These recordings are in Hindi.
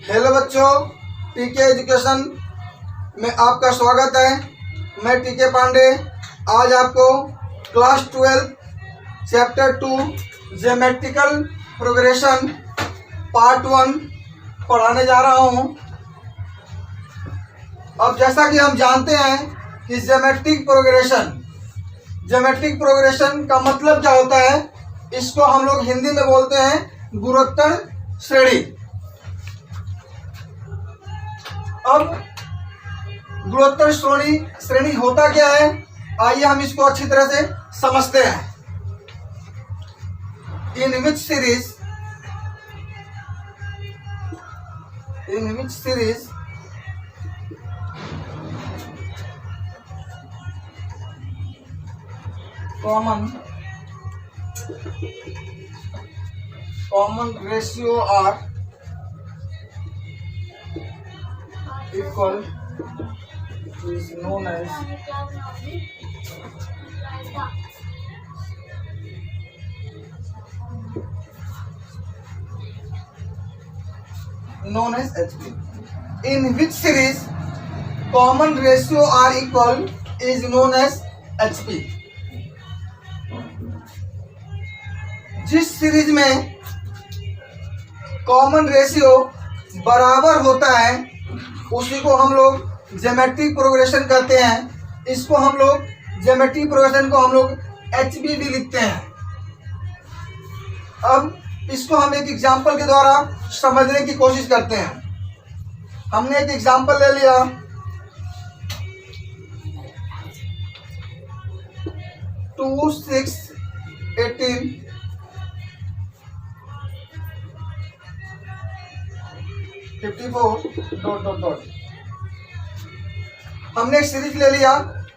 हेलो बच्चों, टीके एजुकेशन में आपका स्वागत है। मैं टीके पांडे आज आपको class 12 chapter 2 geometrical progression part 1 पढ़ाने जा रहा हूं। अब जैसा कि हम जानते हैं कि ज्योमेट्रिक प्रोग्रेशन का मतलब क्या होता है, इसको हम लोग हिंदी में बोलते हैं गुणोत्तर श्रेणी। अब गुणोत्तर श्रेणी होता क्या है, आइए हम इसको अच्छी तरह से समझते हैं। इन विच series common ratio are equal is known as HP. In which series common ratio are equal is known as HP. जिस सीरीज में कॉमन रेशियो बराबर होता है उसी को हम लोग ज्योमेट्रिक प्रोग्रेशन कहते हैं। इसको हम लोग ज्योमेट्रिक प्रोग्रेशन को हम लोग HB भी लिखते हैं। अब इसको हम एक एग्जांपल के द्वारा समझने की कोशिश करते हैं। हमने एक एग्जांपल ले लिया, 2, 6, 18 54 ... हमने एक सीरीज ले लिया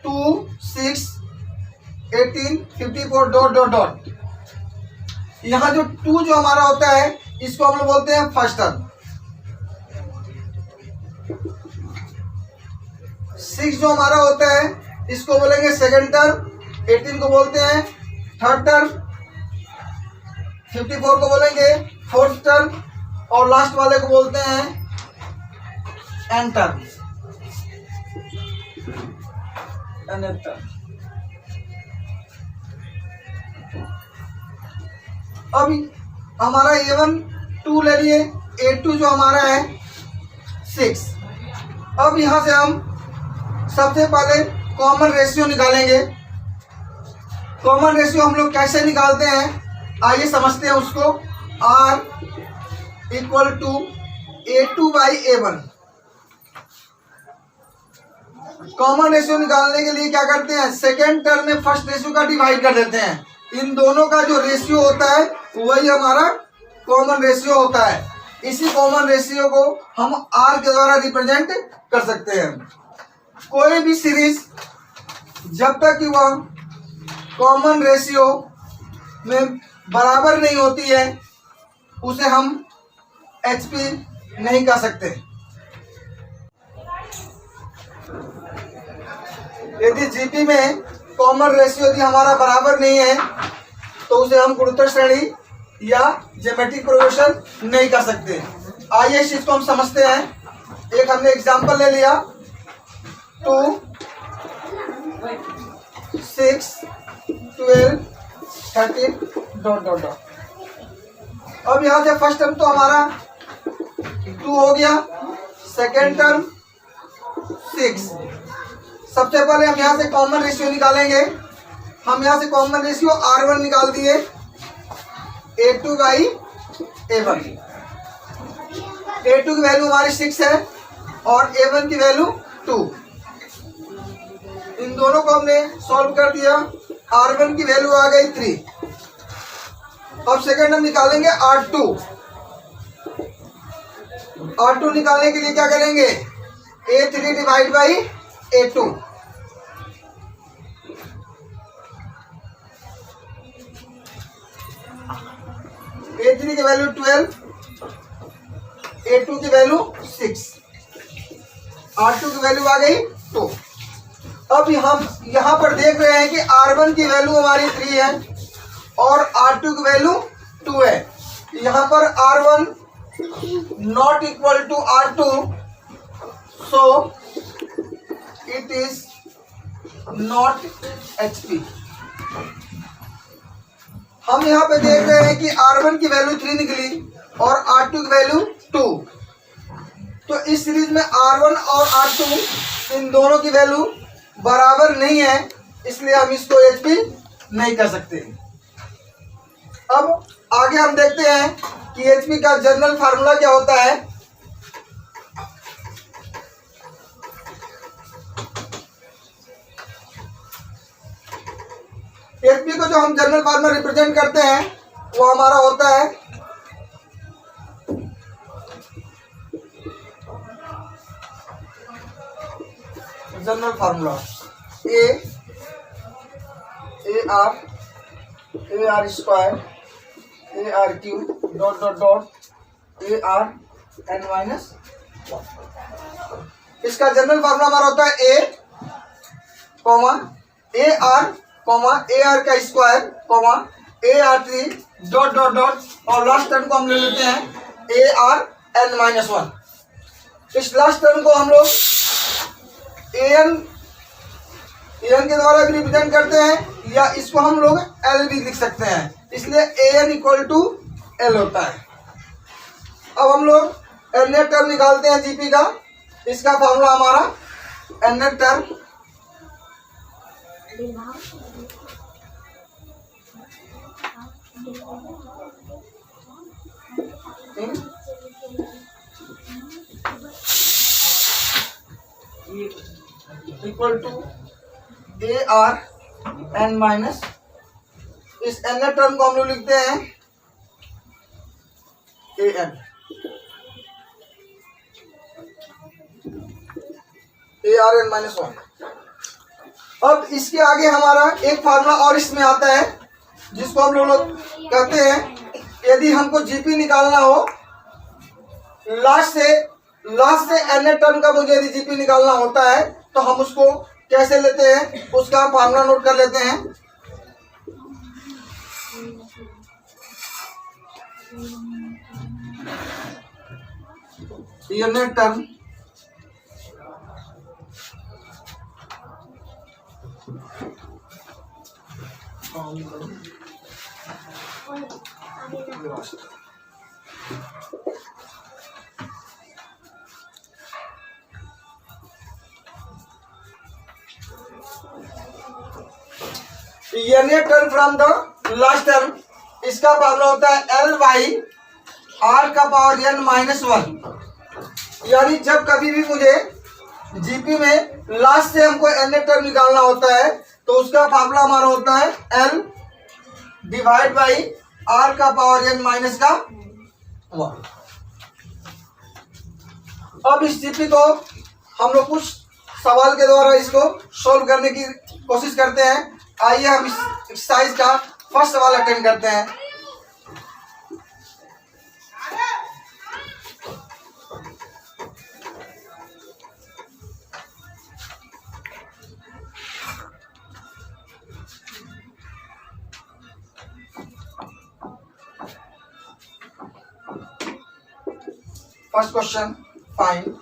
2, 6, 18 54 ... यहाँ जो 2 जो हमारा होता है इसको हम लोग बोलते हैं फर्स्ट टर्म, 6 जो हमारा होता है इसको बोलेंगे सेकंड टर्म, 18 को बोलते हैं थर्ड टर्म, 54 को बोलेंगे फोर्थ टर्म और लास्ट वाले को बोलते हैं nth टर्म। अब हमारा A1 2 ले लिए, A2 जो हमारा है 6। अब यहां से हम सबसे पहले कॉमन रेशियो निकालेंगे। कॉमन रेशियो हम लोग कैसे निकालते हैं आइए समझते हैं उसको। R equal to A2/A1। Common ratio निकालने के लिए क्या करते हैं, सेकेंड टर्म में फर्स्ट रेशियो का डिवाइड कर देते हैं। इन दोनों का जो रेशियो होता है वही हमारा कॉमन रेशियो होता है। इसी कॉमन रेशियो को हम R के द्वारा रिप्रेजेंट कर सकते हैं। कोई भी सीरीज जब तक कि वह कॉमन रेशियो में बराबर नहीं होती है उसे हम HP नहीं कर सकते। यदि GP में कॉमन रेशियो यदि हमारा बराबर नहीं है तो उसे हम गुणोत्तर श्रेणी या ज्योमेट्रिक प्रोग्रेशन नहीं कर सकते। आइए इस चीज को हम समझते हैं। एक हमने एग्जांपल ले लिया 2, 6, 12 13 ... अब यहाँ से फर्स्ट टर्म तो हमारा 2 हो गया, सेकेंड टर्म 6। सबसे पहले हम यहाँ से कॉमन रेशियो निकालेंगे। हम यहाँ से कॉमन रेशियो R1 निकाल दिए A2/A1। A2 की वैल्यू हमारी 6 है और A1 की वैल्यू 2। इन दोनों को हमने सॉल्व कर दिया, R1 की वैल्यू आ गई 3। अब सेकेंड हम निकालेंगे R2। R2 निकालने के लिए क्या करेंगे, A3 divide by A2। A3 की वैल्यू 12, A2 की वैल्यू 6, R2 की वैल्यू आ गई 2। अब हम यहाँ पर देख रहे हैं कि R1 की वैल्यू हमारी 3 है और R2 की वैल्यू 2 है। यहाँ पर R1 not equal to R2, so it is not HP। हम यहाँ पे देख रहे हैं कि R1 की वैल्यू 3 निकली और R2 की वैल्यू 2। तो इस सीरीज में R1 और R2 इन दोनों की वैल्यू बराबर नहीं है, इसलिए हम इसको HP नहीं कर सकते। अब आगे हम देखते हैं कि HP का जनरल फार्मूला क्या होता है। HP को जो हम जनरल फार्मूला रिप्रेजेंट करते हैं वो हमारा होता है general formula AR square ARQ dot dot dot ARn-1। इसका जनरल फार्मूला हमारा होता है AR AR का square AR3 dot dot dot और लास्ट टर्म को हम ले लेते हैं ARn-1। इस लास्ट टर्म को हम लोग an के द्वारा भी रिप्रेजेंट करते हैं या इसको हम लोग L भी लिख सकते हैं, इसलिए an इक्वल टू L होता है। अब हम लोग nth टर्म निकालते हैं जीपी का। इसका फॉर्मूला हमारा nth term equal to ARn-, इस nth टर्म को हम लोग लिखते हैं AN। ARn-1। अब इसके आगे हमारा एक फार्मूला और इसमें आता है जिसको हम लोग कहते हैं, यदि हमको जीपी निकालना हो लास्ट से nth टर्म का मुझे यदि जीपी निकालना होता है तो हम उसको कैसे लेते हैं, उसका फार्मूला नोट कर लेते हैं। nth term term from the last term, इसका फार्मूला होता है L/R का पावर n-1। यानी जब कभी भी मुझे जीपी में लास्ट से हमको n टर्म निकालना होता है तो उसका फार्मूला हमारा होता है L/R का पावर n-1। अब इस जीपी को हम लोग कुछ सवाल के द्वारा इसको सोल्व करने की कोशिश करते हैं। आइए हम इस एक्सरसाइज का फर्स्ट सवाल अटेंड करते हैं। फर्स्ट क्वेश्चन, फाइंड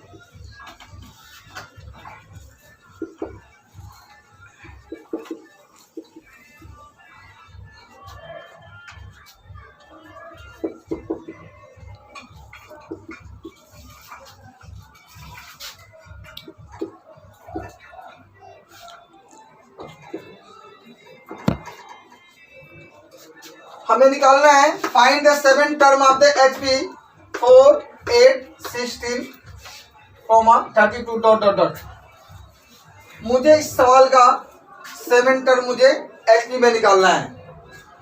हमें निकालना है find the 7 term of the HP 4, 8, 16, 32 dot dot dot. मुझे इस सवाल का 7 टर्म मुझे HP में निकालना है।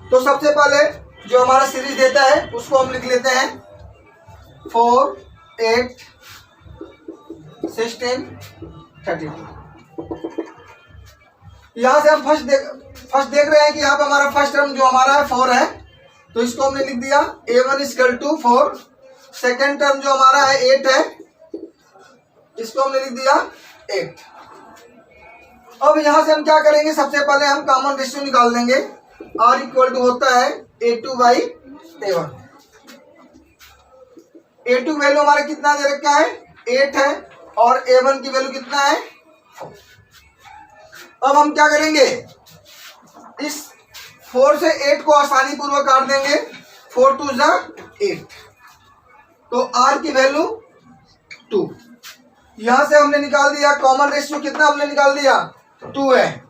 तो सबसे पहले जो हमारा सीरीज देता है उसको हम लिख लेते हैं 4, 8, 16, 32। यहाँ से हम फर्स्ट देख रहे हैं कि यहाँ पे हमारा फर्स्ट टर्म जो हमारा है 4 है, तो इसको हमने लिख दिया A1 equal to 4। Second term जो हमारा है 8 है, इसको हमने लिख दिया 8। अब यहाँ से हम क्या करेंगे, सबसे पहले हम कॉमन रेशियो निकाल देंगे। R इक्वल टू होता है A2/A1। A2 की वैल्यू हमारा कितना दे रखा है 8 है और A1 की वैल्यू कितना है 4। अब हम क्या करेंगे, इस 4 से 8 को आसानी पूर्वक काट देंगे, 4 2 जा 8, तो R की वैल्यू 2। यहां से हमने निकाल दिया कॉमन रेशियो, कितना हमने निकाल दिया 2 है।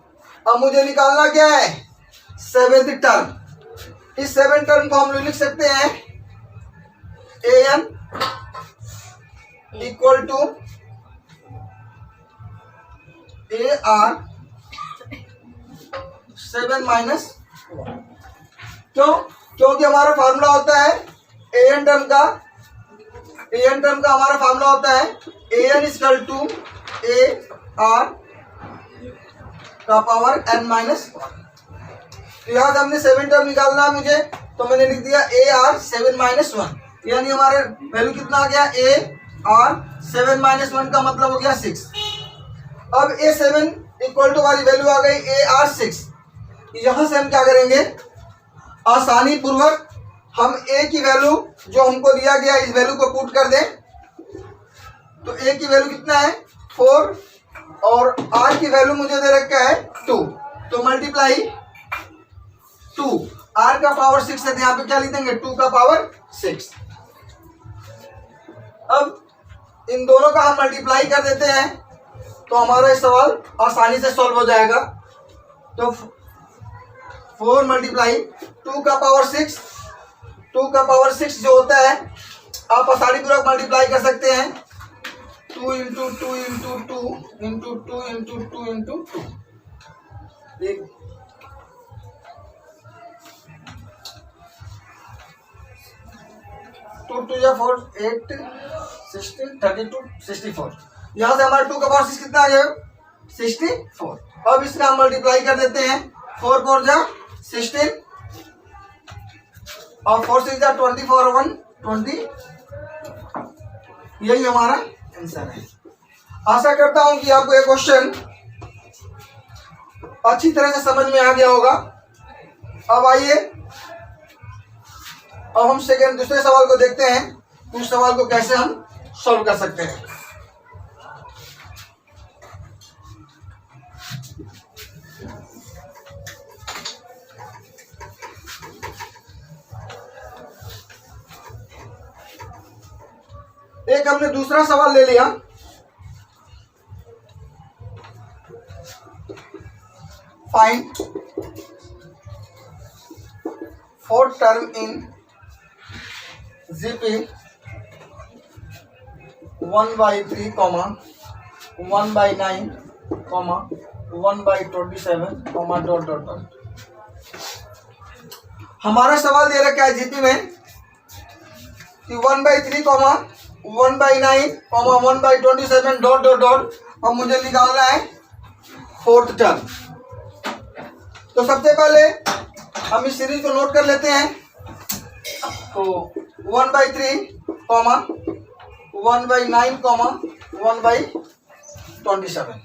अब मुझे निकालना क्या है 7th टर्म। इस 7 टर्म को हम लिख सकते हैं an equal to AR 7 minus 1। क्यों? क्योंकि हमारा फार्मूला होता है an टर्म का हमारा फार्मूला होता है an इक्वल टू AR का पावर n माइनस 1। तो यहाँ से हमने 7 टर्म निकालना है मुझे, तो मैंने लिख दिया AR 7 माइनस 1, यानी हमारे वैल्यू कितना आ गया AR 7 माइनस 1 का मतलब हो गया 6। अब A7 इक्वल टू वाली वैल्यू आ गई AR 6। यहां से हम क्या करेंगे, आसानी पूर्वक हम A की वैल्यू जो हमको दिया गया इस वैल्यू को पुट कर दें। तो A की वैल्यू कितना है 4 और R की वैल्यू मुझे दे रखा है 2, तो मल्टीप्लाई 2, R का पावर 6 है, यहाँ पे क्या लिख देंगे 2 का पावर 6। अब इन दोनों का हम मल्टीप्लाई कर देते हैं तो हमारा ये सवाल आसानी से सॉल्व हो जाएगा। तो 4 मल्टीप्लाई 2 का पावर 6, 2 का पावर 6 जो होता है आप आसानी पूर्वक मल्टीप्लाई कर सकते हैं, 2 into 2 into 2 into 2 into 2 into 2। 2 2 या 4 8 16 32 64। यहाँ से हमारा 2 का पावर 6 कितना आ गया 64। अब इसका हम मल्टीप्लाई कर देते हैं, 4 4 जा 16 और 4 6 जा 24 और 1 20। यही हमारा आंसर है। आशा करता हूं कि आपको ये क्वेश्चन अच्छी तरह से समझ में आ गया होगा। अब आइए अब हम दूसरे सवाल को देखते हैं, उस सवाल को कैसे हम सॉल्व कर सकते हैं। एक हमने दूसरा सवाल ले लिया, find 4th term in GP 1/3, 1/9, 1/27, dot dot dot. हमारा सवाल दे रखा है जीपी में कि 1/3, 1/9, 1/27, डॉट डॉट डॉट। अब मुझे निकालना है 4th टर्म। तो सबसे पहले हम इस सीरीज को नोट कर लेते हैं। तो 1/3, 1/9, 1/27।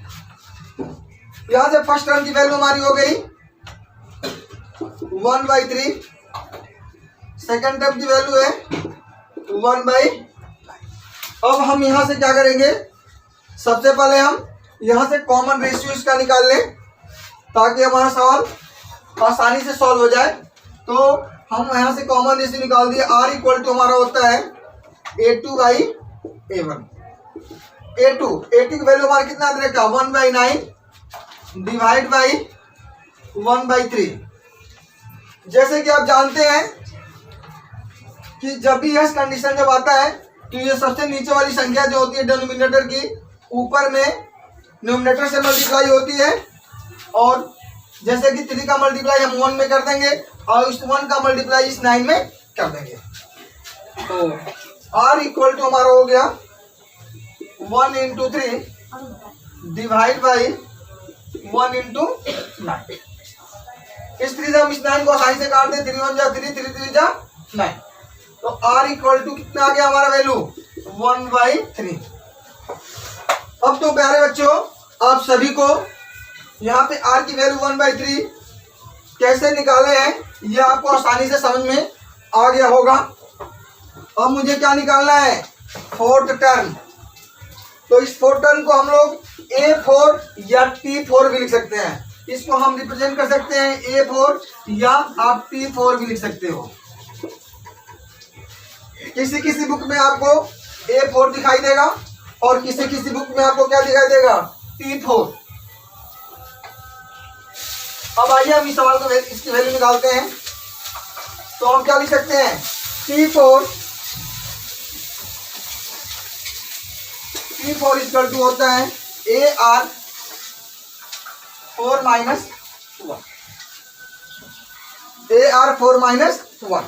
यहां से फर्स्ट टर्म की वैल्यू हमारी हो गई 1/3, सेकेंड टर्म की वैल्यू है 1/9। अब हम यहां से क्या करेंगे, सबसे पहले हम यहां से कॉमन रेशियो इसका निकाल लें ताकि हमारा सवाल आसानी से सॉल्व हो जाए। तो हम यहाँ से कॉमन रेशियो निकाल दिए, R इक्वल टू हमारा होता है A2/A1। A2 की वैल्यू हमारा कितना दे रखा 1/9 डिवाइड बाई 1/3। जैसे कि आप जानते हैं कि जब भी यह कंडीशन जब आता है तो ये सबसे नीचे वाली संख्या जो होती है डिनोमिनेटर की, ऊपर में न्यूमरेटर से मल्टीप्लाई होती है, और जैसे कि 3 का मल्टीप्लाई हम 1 में कर देंगे और इस 1 का मल्टीप्लाई इस 9 में कर देंगे। तो R इक्वल टू हमारा हो गया 1 इंटू 3 डिवाइड बाई 1 इंटू 9। इस 3 से हम इस 9 को आसानी से काट दें, 3 1 जा 3, 3 3 जा 9। तो R इक्वल टू कितना आ गया हमारा वैल्यू 1/3। अब तो प्यारे बच्चों आप सभी को यहाँ पे R की वैल्यू 1/3 कैसे निकाले हैं ये आपको आसानी से समझ में आ गया होगा। अब मुझे क्या निकालना है, फोर्थ टर्म। तो इस फोर्थ टर्म को हम लोग A4 या T4 भी लिख सकते हैं। इसको हम रिप्रेजेंट कर सकते हैं A4 या आप T4 भी लिख सकते हो। किसी किसी बुक में आपको A4 दिखाई देगा और किसी किसी बुक में आपको क्या दिखाई देगा, T4। अब आइए हम इस सवाल को इसकी वैल्यू निकालते हैं। तो हम क्या लिख सकते हैं, T4 इक्वल टू होता है AR 4 माइनस 1, AR 4 माइनस 1।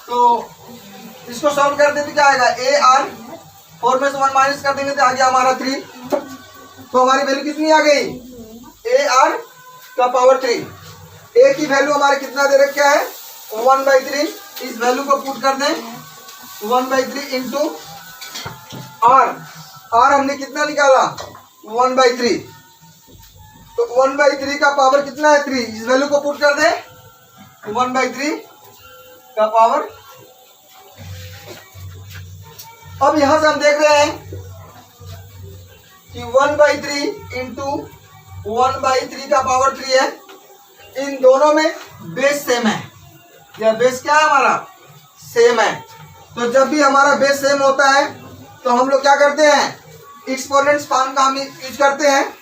तो इसको सॉल्व कर देते क्या आएगा, AR 4 में से 1 माइनस कर देंगे तो आ गया हमारा 3। तो हमारी वैल्यू कितनी आ गई, AR का पावर 3। A की वैल्यू हमारे कितना दे रखा है, 1/3। इस वैल्यू को पुट कर दें 1/3 इंटू R हमने कितना निकाला, 1/3। तो 1/3 का पावर कितना है, 3। इस वैल्यू को पुट कर दे 1/3 का पावर। अब यहां से हम देख रहे हैं कि 1/3 इंटू 1/3 का पावर 3 है। इन दोनों में बेस सेम है, या बेस क्या है हमारा, सेम है। तो जब भी हमारा बेस सेम होता है तो हम लोग क्या करते हैं, एक्सपोनेंट्स फॉर्म का हम यूज करते हैं।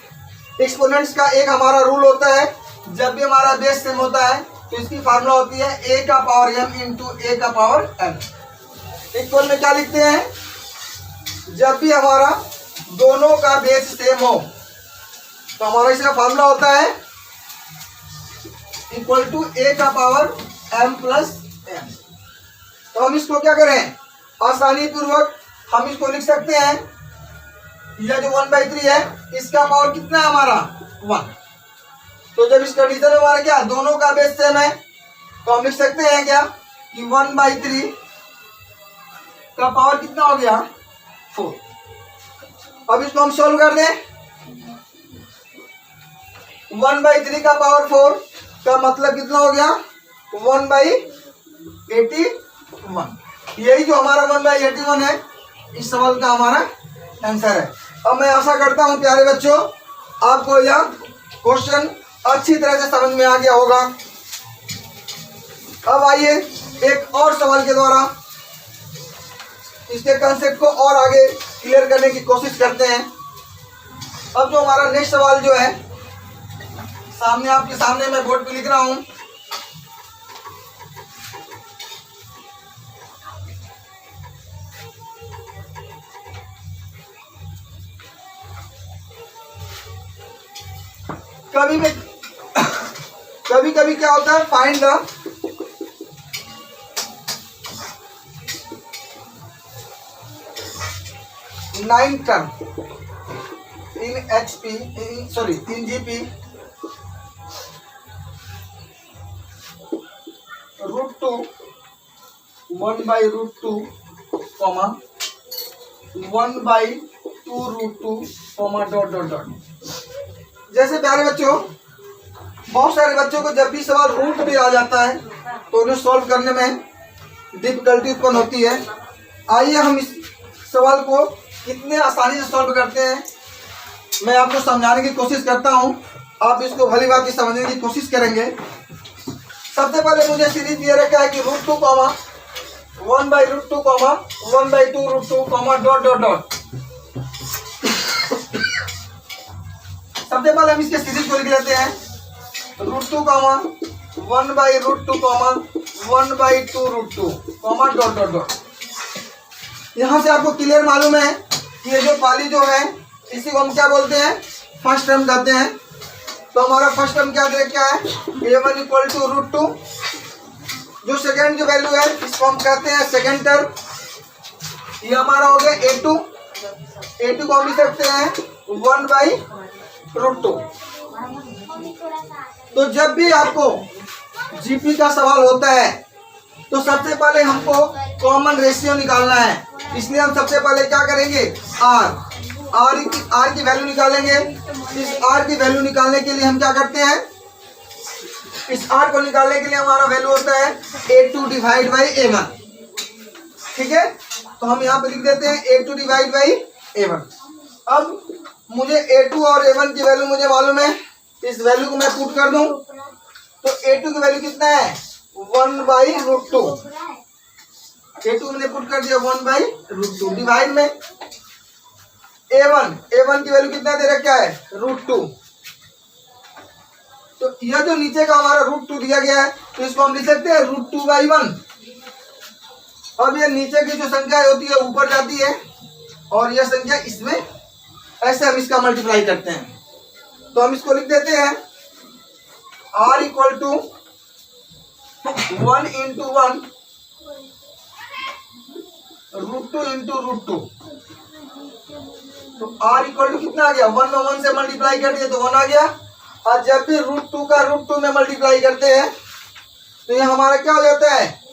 एक्सपोनेंट्स का एक हमारा रूल होता है, जब भी हमारा बेस सेम होता है तो इसकी फार्मूला होती है a का पावर m इंटू a का पावर n। इक्वल में क्या लिखते हैं, जब भी हमारा दोनों का बेस सेम हो तो हमारा इसका फार्मूला होता है इक्वल टू a का पावर m प्लस n। तो हम इसको क्या करें, आसानी पूर्वक हम इसको लिख सकते हैं, यह जो 1/3 है इसका पावर कितना है हमारा, 1। तो जब इस कंडीशन में हमारा क्या, दोनों का बेस सेम है तो हम लिख सकते हैं क्या कि 1/3 का पावर कितना हो गया, 4। अब इसको हम सॉल्व कर दें, 1/3 का पावर 4 का मतलब कितना हो गया, 1/81। यही जो हमारा 1/81 है इस सवाल का हमारा आंसर है। अब मैं आशा करता हूं प्यारे बच्चों आपको यह क्वेश्चन अच्छी तरह से समझ में आ गया होगा। अब आइए एक और सवाल के द्वारा इसके कंसेप्ट को और आगे क्लियर करने की कोशिश करते हैं। अब जो हमारा नेक्स्ट सवाल जो है सामने आपके सामने मैं बोर्ड पे लिख रहा हूं। कभी कभी क्या होता है, find the nine term in HP in GP √2 1/√2 comma 1/2√2 comma dot dot dot. जैसे प्यारे बच्चों बहुत सारे बच्चों को जब भी सवाल रूट भी आ जाता है तो उन्हें सॉल्व करने में डिफिकल्टी उत्पन्न होती है। आइए हम इस सवाल को कितने आसानी से सॉल्व करते हैं मैं आपको समझाने की कोशिश करता हूं, आप इसको भली बात समझने की कोशिश करेंगे। सबसे पहले मुझे सीरीज दिया रखा है कि √2 comma 1/√2 comma 1/2√2 comma dot dot dot. सबसे पहले हम इसके सीरीज को लिख लेते हैं, √2 comma 1/√2 comma 1/2√2 comma dot dot dot. यहाँ से आपको क्लियर मालूम है कि ये जो पाली जो है इसी को हम क्या बोलते हैं, फर्स्ट टर्म कहते हैं। तो हमारा फर्स्ट टर्म क्या दे क्या है, a1 इक्वल टू √2। जो सेकेंड जो वैल्यू है इसको हम कहते हैं सेकेंड टर्म। ये हमारा हो गया a2 को हम लिख सकते हैं 1/√2। तो जब भी आपको जीपी का सवाल होता है तो सबसे पहले हमको कॉमन रेशियो निकालना है। इसलिए हम सबसे पहले क्या करेंगे, आर की वैल्यू निकालेंगे। इस आर की वैल्यू निकालने के लिए हम क्या करते हैं, इस आर को निकालने के लिए हमारा वैल्यू होता है a2 डिवाइड बाई a1। ठीक है, तो हम यहाँ पे लिख देते हैं A2 डिवाइड बाई A1। अब मुझे A2 और A1 की वैल्यू मुझे मालूम है, इस वैल्यू को मैं पुट कर दूं तो A2 की वैल्यू कितना है 1/√2। A2 मैंने पुट कर दिया 1/√2 डिवाइड में A1 की वैल्यू कितना दे रखा है √2। तो यह जो नीचे का हमारा √2 दिया गया है तो इसको हम लिख सकते हैं √2/1। अब ये नीचे की जो संख्या होती है ऊपर जाती है और यह संख्या इसमें, ऐसे हम इसका मल्टीप्लाई करते हैं। तो हम इसको लिख देते हैं R equal to 1 into 1 √2 into √2। तो R इक्वल टू कितना आ गया 1 में 1 से मल्टीप्लाई कर दिए तो 1 आ गया। और जब भी √2 का √2 में मल्टीप्लाई करते हैं तो ये हमारा क्या हो जाता है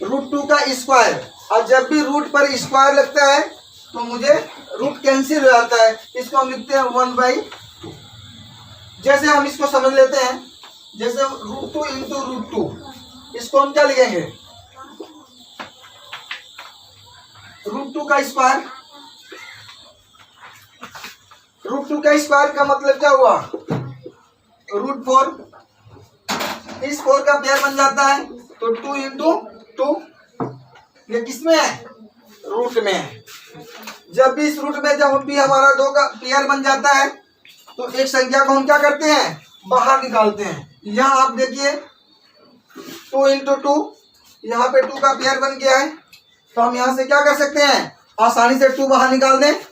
√2 का स्क्वायर। और जब भी रूट पर स्क्वायर लगता है तो मुझे रूट कैंसिल हो जाता है, इसको हम लिखते हैं 1/2। जैसे हम इसको समझ लेते हैं, जैसे √2 इंटू √2, इसको हम क्या लिखेंगे √2 का स्क्वायर। √2 का स्क्वायर का मतलब क्या हुआ √4। इस 4 का पेयर बन जाता है तो 2 इंटू 2, ये किसमें है रूट में है। जब भी इस रूट में जब भी हमारा 2 का पेयर बन जाता है तो एक संख्या को हम क्या करते हैं बाहर निकालते हैं। यहाँ आप देखिए 2 इंटू 2, यहाँ पे 2 का पेयर बन गया है तो हम यहाँ से क्या कर सकते हैं आसानी से 2 बाहर निकाल दें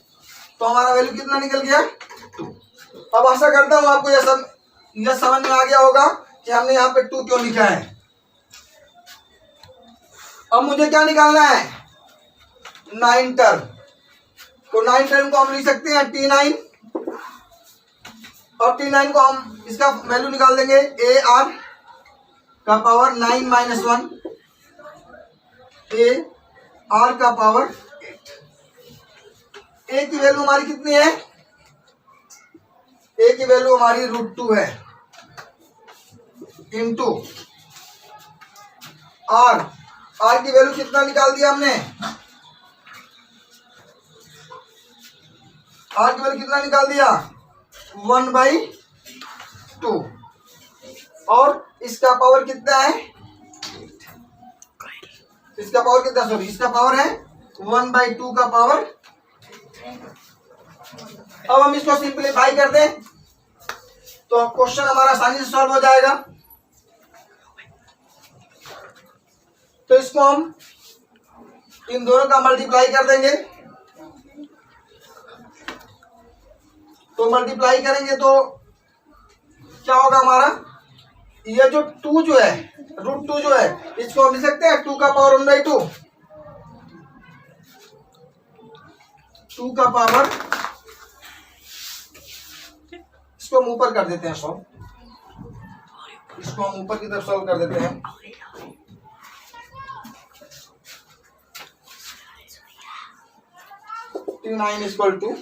तो हमारा वैल्यू कितना निकल गया 2। अब आशा करता हूँ आपको यह समझ में आ गया होगा कि हमने यहाँ पे 2 क्यों लिखा है। अब मुझे क्या निकालना है 9 टर्म। तो 9 टर्म को हम लिख सकते हैं T9 और T9 को हम इसका वैल्यू निकाल देंगे AR का पावर 9 - 1 AR का पावर 8। A की वैल्यू हमारी कितनी है A की वैल्यू हमारी √2 है इंटू R की वैल्यू कितना निकाल दिया हमने R की वैल्यू कितना निकाल दिया 1/2 और इसका पावर कितना है इसका पावर कितना सॉरी इसका पावर है 1/2 का पावर। अब हम इसको सिंपलीफाई कर दें तो क्वेश्चन हमारा आसानी से सॉल्व हो जाएगा। तो इसको हम इन दोनों का मल्टीप्लाई कर देंगे। तो मल्टीप्लाई करेंगे तो क्या होगा हमारा ये जो 2 जो है √2 जो है इसको हम लिख सकते हैं 2 का पावर 1/2। 2 का पावर इसको हम ऊपर कर देते हैं सॉल्व, इसको हम ऊपर की तरफ सॉल्व कर देते हैं। T9 इक्वल टू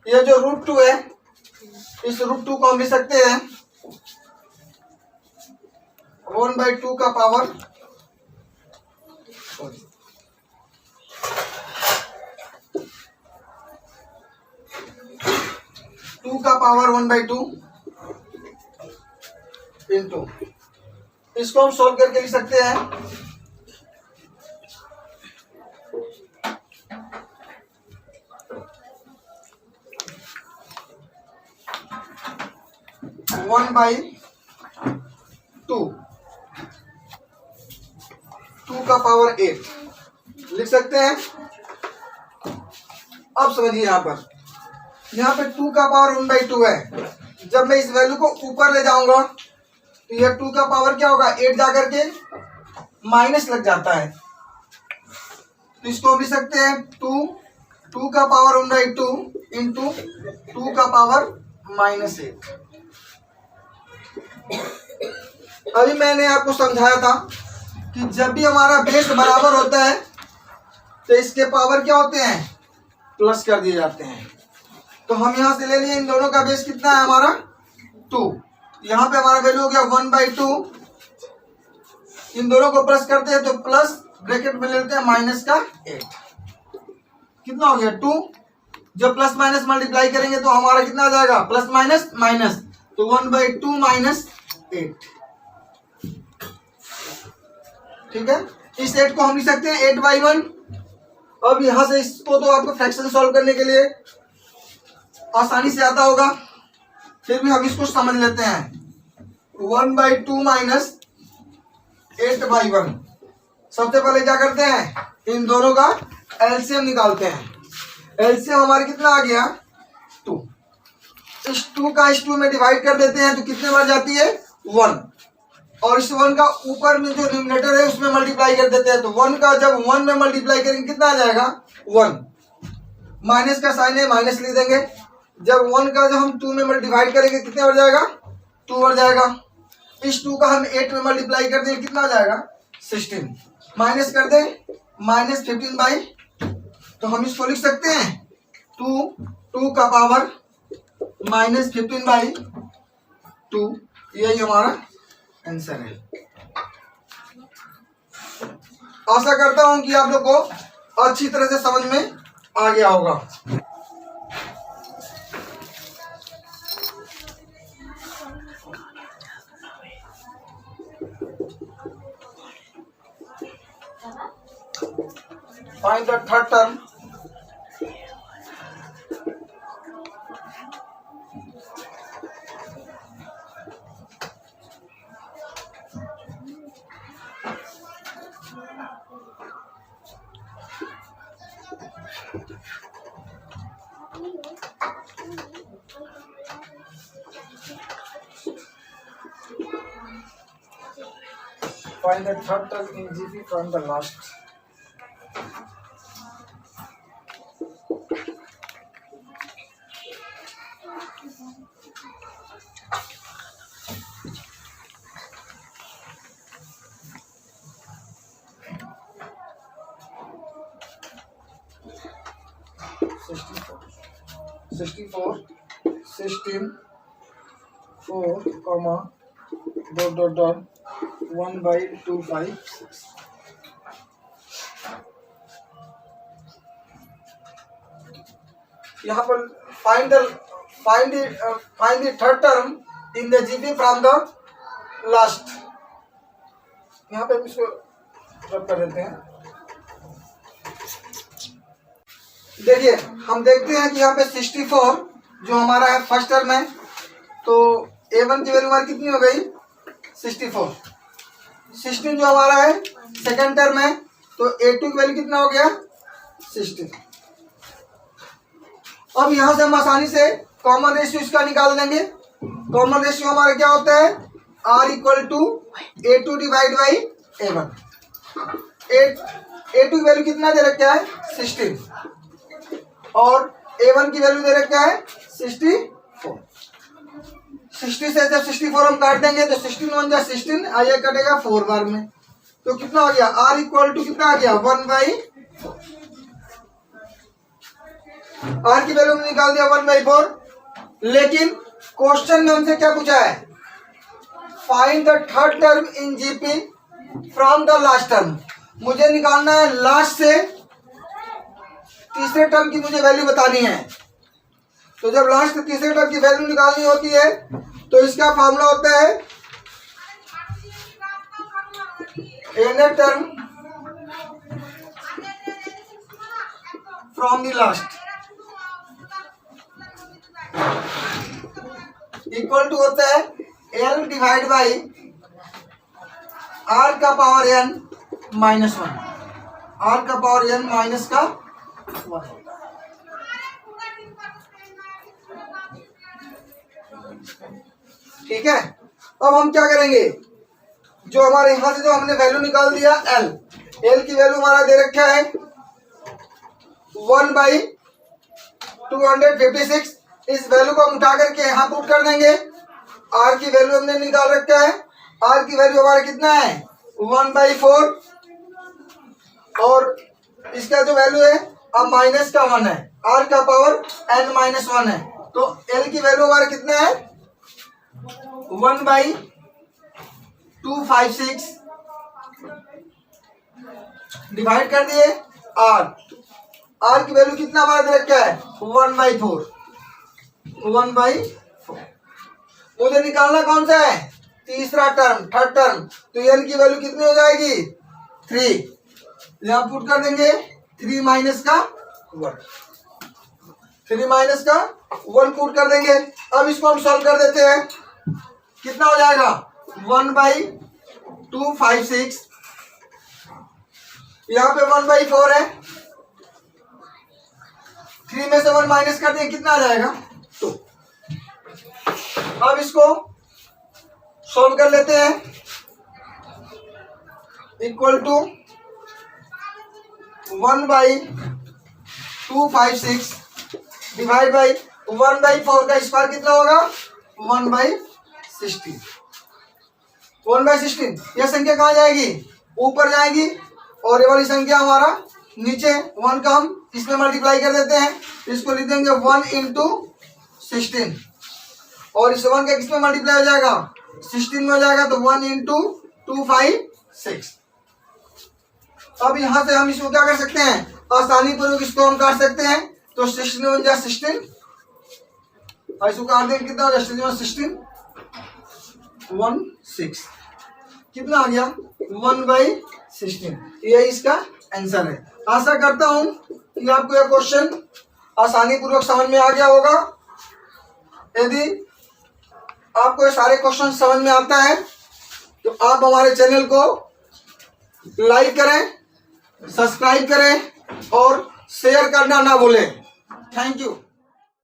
ये जो √2 है इस √2 को हम लिख सकते हैं 1/2 का पावर 2 का पावर 1/2 इंटू इसको हम सोल्व करके लिख सकते हैं 1/2 2 का पावर 8 लिख सकते हैं। अब समझिए यहाँ पे 2 का पावर 1/2 है। जब मैं इस वैल्यू को ऊपर ले जाऊंगा तो यह 2 का पावर क्या होगा 8 जाकर के माइनस लग जाता है तो इसको हम लिख सकते हैं 2 का पावर 1/2 इंटू 2 का पावर -8। अभी मैंने आपको समझाया था कि जब भी हमारा बेस बराबर होता है तो इसके पावर क्या होते हैं प्लस कर दिए जाते हैं। तो हम यहां से ले लिए इन दोनों का बेस कितना है हमारा 2, यहाँ पे हमारा वैल्यू हो गया 1/2। इन दोनों को प्लस करते हैं तो प्लस ब्रैकेट में लेते हैं माइनस का 8, कितना हो गया 2। जब प्लस माइनस मल्टीप्लाई करेंगे तो हमारा कितना आ जाएगा, प्लस माइनस माइनस, तो 1/2 माइनस 8। ठीक है, इस 8 को हम लिख सकते हैं 8/1। अब यहां से इसको तो आपको फ्रैक्शन सॉल्व करने के लिए आसानी से आता होगा, फिर भी हम इसको समझ लेते हैं। 1/2 माइनस 8/1। सबसे पहले क्या करते हैं, इन दोनों का एलसीएम निकालते हैं। एलसीएम हमारे कितना आ गया 2। इस 2 का इस 2 में डिवाइड कर देते हैं तो कितने बार जाती है 1, और इस 1 का ऊपर में जो न्यूमरेटर है उसमें मल्टीप्लाई कर देते हैं, तो 1 का जब 1 में मल्टीप्लाई करेंगे कितना आ जाएगा 1। माइनस का साइन है, माइनस लिख देंगे। जब 1 का जब हम 2 में डिवाइड करेंगे कितने बढ़ जाएगा 2 बढ़ जाएगा। इस 2 का हम 8 में मल्टीप्लाई कर देंगे कितना आ जाएगा 16। माइनस कर दें -15/, तो हम इसको लिख सकते हैं 2 का पावर -15/2। यही हमारा आंसर है। आशा करता हूं कि आप लोग को अच्छी तरह से समझ में आ गया होगा। Find the third term. Find the third term in GP from the last. Sixty-four, 16, 4, comma, dot, 1/256. यहाँ पर find the third term in the GP from the last. यहाँ पे हम इसको रब कर देते हैं। देखिए हम देखते हैं कि यहाँ पे 64 जो हमारा है फर्स्ट टर्म है, तो A1 की वैल्यू हमारी कितनी हो गई 64। 16 जो हमारा है सेकंड टर्म है, तो A2 की वैल्यू कितना हो गया 16। अब यहाँ से हम आसानी से कॉमन रेशियो इसका निकाल देंगे। कॉमन रेशियो हमारा क्या होता है R = A2 divide by A1। A2 की वैल्यू कितना दे रखा है 16, और A1 की वैल्यू दे रखा है 64। 60 से जब 64 हम काट देंगे तो 16 1 जा 16, आइए कटेगा 4 बार में, तो कितना हो गया R = कितना आ गया 1/4। R की वैल्यू हमने निकाल दिया 1/4। लेकिन क्वेश्चन में हमसे क्या पूछा है, find the third term in GP from the last term. मुझे निकालना है लास्ट से तीसरे टर्म की मुझे वैल्यू बतानी है। तो जब लास्ट से तीसरे टर्म की वैल्यू निकालनी होती है तो इसका फॉर्मूला होता है nth term from the last equal to होता है L डिवाइड बाई R का पावर n -1। R का पावर n माइनस का 1। ठीक है, अब हम क्या करेंगे, जो हमारे यहां से जो हमने वैल्यू निकाल दिया L की वैल्यू हमारा दे रखा है 1/256। इस वैल्यू को हम उठा करके यहाँ पुट कर देंगे। R की वैल्यू हमने निकाल रखा है, R की वैल्यू हमारा कितना है 1/4, और इसका जो वैल्यू है अब माइनस का 1 है, R का पावर n -1 है, तो L की वैल्यू हमारा कितना है 1/256 डिवाइड कर दिए आर की वैल्यू कितना हमारा दे रखा है 1/4 मुझे निकालना कौन सा है तीसरा टर्म थर्ड टर्म, तो एन की वैल्यू कितनी हो जाएगी 3, यहां पुट कर देंगे 3 माइनस का 1 पुट कर देंगे। अब इसको हम सॉल्व कर देते हैं, कितना हो जाएगा 1/256, यहाँ पे 1/4 है, 3 में से 1 माइनस कर दिए कितना आ जाएगा 2। अब इसको सॉल्व कर लेते हैं, इक्वल टू 1/256 डिवाइड बाई 1/4 का स्क्वायर कितना होगा 1/16। 1/16 यह संख्या कहाँ जाएगी ऊपर जाएगी, और ये वाली संख्या हमारा नीचे 1 का हम इसमें मल्टीप्लाई कर देते हैं, इसको लिख देंगे 1 × 16, और इस 1 का किसमें मल्टीप्लाई हो जाएगा 16 में हो जाएगा, तो 1 × 256। अब यहाँ से हम इसको क्या कर सकते हैं आसानी पूर्वक इसको हम काट सकते हैं, तो 16 × 16 और इसको काट देंगे कितना हो जाएगा 16 16 कितना आ गया 1/16। ये इसका आंसर है। आशा करता हूं कि आपको यह क्वेश्चन आसानी पूर्वक समझ में आ गया होगा। यदि आपको ये सारे क्वेश्चन समझ में आता है तो आप हमारे चैनल को लाइक करें, सब्सक्राइब करें और शेयर करना ना भूलें। Thank you.